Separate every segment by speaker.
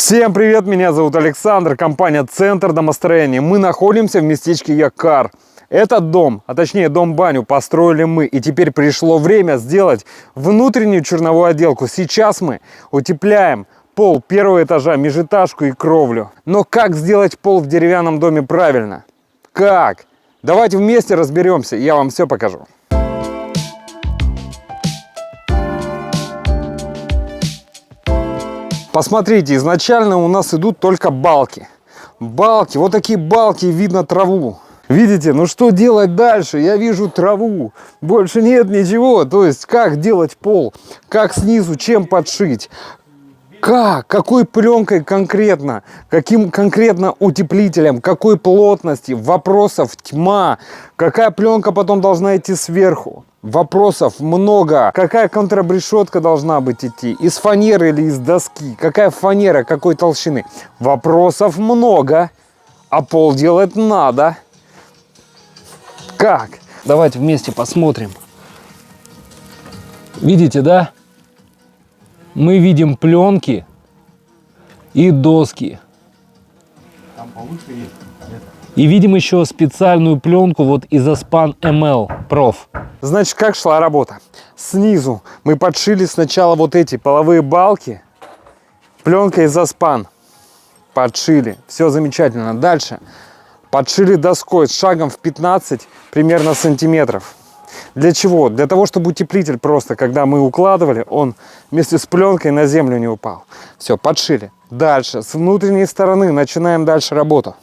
Speaker 1: Всем привет, меня зовут Александр, компания «Центр домостроения». Мы находимся в местечке Якар. Этот дом, а точнее дом-баню, построили мы. И теперь пришло время сделать внутреннюю черновую отделку. Сейчас мы утепляем пол первого этажа, межэтажку и кровлю. Но как сделать пол в деревянном доме правильно? Как? Давайте вместе разберемся, я вам все покажу. Посмотрите, изначально у нас идут только балки. Балки, вот такие балки, видно траву. Видите, ну что делать дальше? Я вижу траву, больше нет ничего. То есть, как делать пол? Как снизу, чем подшить? Как? Какой пленкой конкретно? Каким конкретно утеплителем? Какой плотности? Вопросов тьма. Какая пленка потом должна идти сверху? Вопросов много. Какая контрабрешетка должна быть идти? Из фанеры или из доски? Какая фанера, какой толщины? Вопросов много. А пол делать надо. Как? Давайте вместе посмотрим. Видите, да? Мы видим пленки и доски. Там получше есть. И видим еще специальную пленку вот Изоспан ML Prof. Значит, как шла работа? Снизу мы подшили сначала вот эти половые балки. Пленка Изоспан. Подшили. Все замечательно. Дальше подшили доской с шагом в 15 примерно сантиметров. Для чего? Для того, чтобы утеплитель просто, когда мы укладывали, он вместе с пленкой на землю не упал. Все, подшили. Дальше, с внутренней стороны начинаем дальше работу.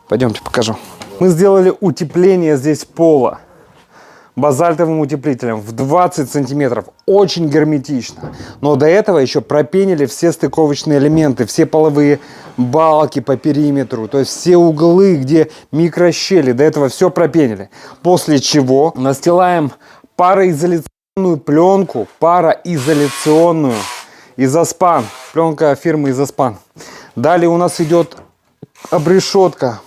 Speaker 1: Пойдемте покажу. Мы сделали утепление здесь пола базальтовым утеплителем в 20 сантиметров. Очень герметично. Но до этого еще пропенили все стыковочные элементы, все половые балки по периметру, то есть все углы, где микрощели, до этого все пропенили. После чего настилаем пароизоляционную пленку, пароизоляционную Изоспан, пленка фирмы Изоспан. Далее у нас идет обрешетка,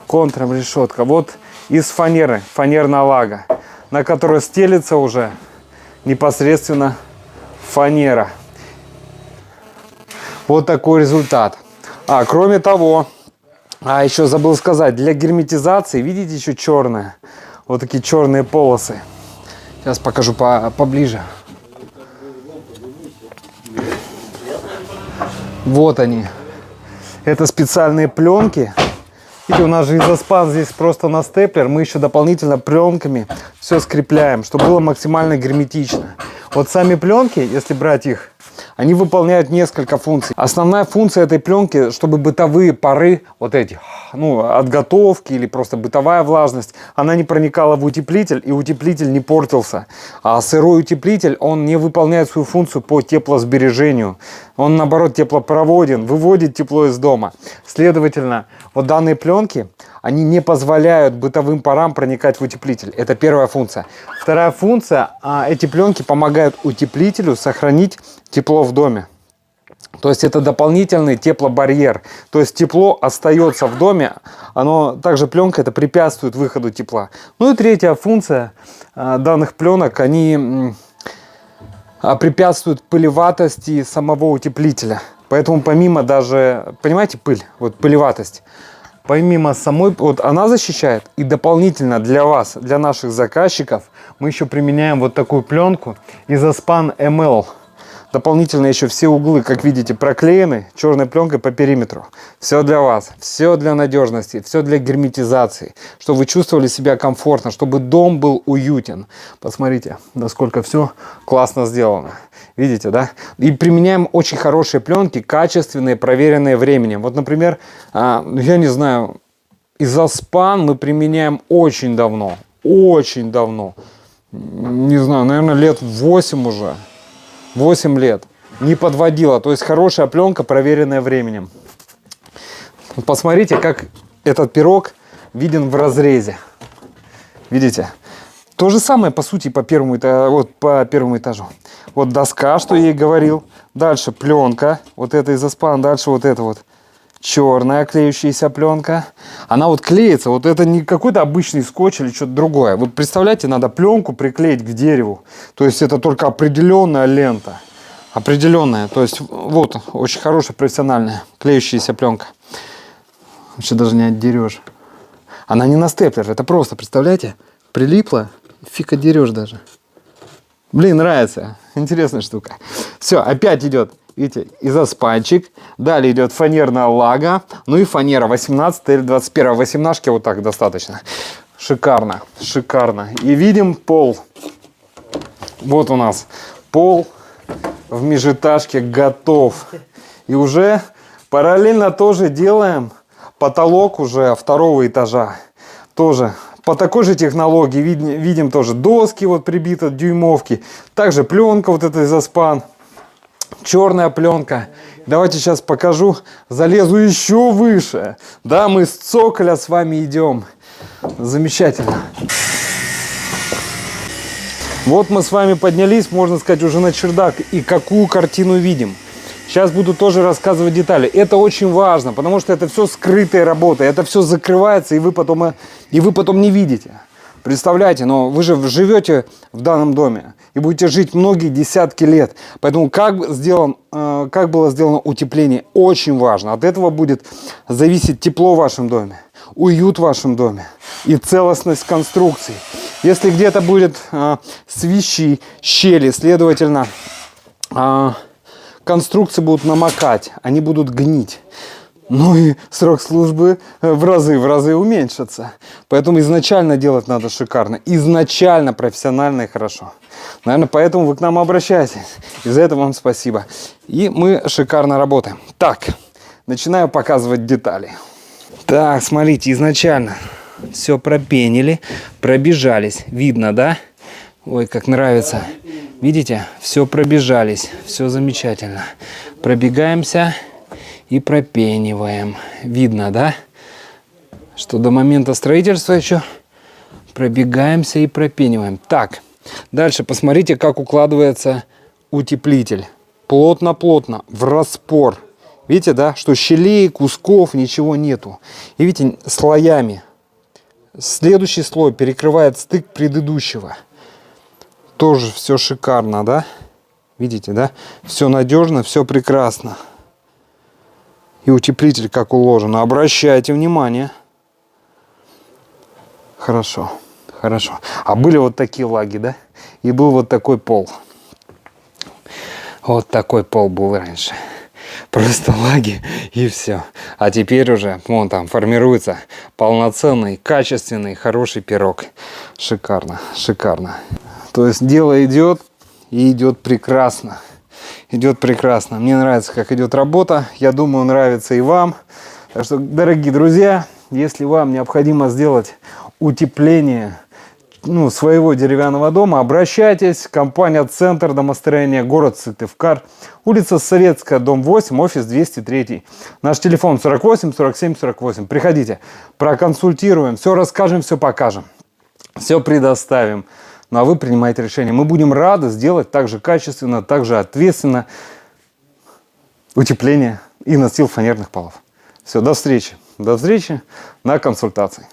Speaker 1: контробрешетка. Вот из фанеры, фанерная лага, на которой стелится уже непосредственно фанера. Вот такой результат. Кроме того, еще забыл сказать, для герметизации, видите, еще черная, вот такие черные полосы. Сейчас покажу поближе. Вот они. Это специальные пленки. Видите, у нас же Изоспан здесь просто на степлер. Мы еще дополнительно пленками все скрепляем, чтобы было максимально герметично. Вот сами пленки, если брать их, они выполняют несколько функций. Основная функция этой пленки, чтобы бытовые пары, вот эти, от готовки или просто бытовая влажность, она не проникала в утеплитель, и утеплитель не портился. А сырой утеплитель, он не выполняет свою функцию по теплосбережению. Он, наоборот, теплопроводен, выводит тепло из дома. Следовательно, вот данные пленки, они не позволяют бытовым парам проникать в утеплитель. Это первая функция. Вторая функция, эти пленки помогают утеплителю сохранить тепло в доме. То есть это дополнительный теплобарьер. То есть тепло остается в доме, также пленка это препятствует выходу тепла. Ну и третья функция данных пленок, они препятствуют пылеватости самого утеплителя. Поэтому помимо даже, понимаете, пыль, вот пылеватость, помимо самой, вот она защищает, и дополнительно для вас, для наших заказчиков, мы еще применяем вот такую пленку Изоспан ML. Дополнительно еще все углы, как видите, проклеены черной пленкой по периметру. Все для вас, все для надежности, все для герметизации, чтобы вы чувствовали себя комфортно, чтобы дом был уютен. Посмотрите, насколько все классно сделано. Видите, да? И применяем очень хорошие пленки, качественные, проверенные временем. Вот, например, я не знаю, Изоспан мы применяем очень давно. Очень давно. Не знаю, наверное, лет 8 уже. 8 лет. Не подводила. То есть хорошая пленка, проверенная временем. Посмотрите, как этот пирог виден в разрезе. Видите? То же самое, по сути, по первому этажу. Вот доска, что я и говорил. Дальше пленка. Вот это Изоспан. Дальше вот это вот черная клеющаяся пленка. Она вот клеится. Вот это не какой-то обычный скотч или что-то другое. Вот представляете, надо пленку приклеить к дереву. То есть это только определенная лента.
Speaker 2: определенная. То есть вот очень хорошая профессиональная клеющаяся пленка. Вообще даже не отдерешь. Она не на степлер, это просто, представляете, прилипла, фиг отдерешь даже. Блин, нравится, интересная штука. Все, опять идет, видите, изоспанчик. Далее идет фанерная лага, ну и фанера 18 или 21. 18 вот так достаточно. Шикарно, шикарно. И видим пол. Вот у нас пол в межэтажке готов. И уже параллельно тоже делаем потолок уже второго этажа. Тоже по такой же технологии видим тоже доски вот прибиты, дюймовки. Также пленка вот эта изоспан. Черная пленка. Давайте сейчас покажу. Залезу еще выше. Да, мы с цоколя с вами идем. Замечательно. Вот мы с вами поднялись, можно сказать, уже на чердак. И какую картину видим. Сейчас буду тоже рассказывать детали. Это очень важно, потому что это все скрытая работа. Это все закрывается, и вы потом не видите. Представляете, но вы же живете в данном доме и будете жить многие десятки лет. Поэтому как было сделано утепление, очень важно. От этого будет зависеть тепло в вашем доме, уют в вашем доме и целостность конструкции. Если где-то будет свищи, щели, следовательно, конструкции будут намокать, они будут гнить. Ну и срок службы в разы уменьшится. Поэтому изначально делать надо шикарно. Изначально профессионально и хорошо. Наверное, поэтому вы к нам обращаетесь. И за это вам спасибо. И мы шикарно работаем. Так, начинаю показывать детали. Так, смотрите, изначально все пропенили, пробежались. Видно, да? Ой, как нравится. Видите? Все пробежались. Все замечательно. Пробегаемся и пропениваем. Видно, да? Что до момента строительства еще пробегаемся и пропениваем. Так, дальше посмотрите, как укладывается утеплитель. Плотно-плотно, в распор. Видите, да? Что щелей, кусков, ничего нету. И видите, слоями. Следующий слой перекрывает стык предыдущего. Тоже все шикарно, да? Видите, да? Все надежно, все прекрасно. И утеплитель как уложено. Обращайте внимание. Хорошо, хорошо. А были вот такие лаги, да? И был вот такой пол. Вот такой пол был раньше. Просто лаги и все. А теперь уже вон там формируется полноценный, качественный, хороший пирог. Шикарно, шикарно. То есть дело идет и идет прекрасно. Идет прекрасно. Мне нравится, как идет работа. Я думаю, нравится и вам. Так что, дорогие друзья, если вам необходимо сделать утепление своего деревянного дома, обращайтесь. Компания «Центр домостроения», город Сыктывкар, улица Советская, дом 8, офис 203. Наш телефон 48 47 48. Приходите, проконсультируем, все расскажем, все покажем, все предоставим. Ну а вы принимаете решение. Мы будем рады сделать так же качественно, так же ответственно утепление и настил фанерных полов. Все, до встречи. До встречи на консультации.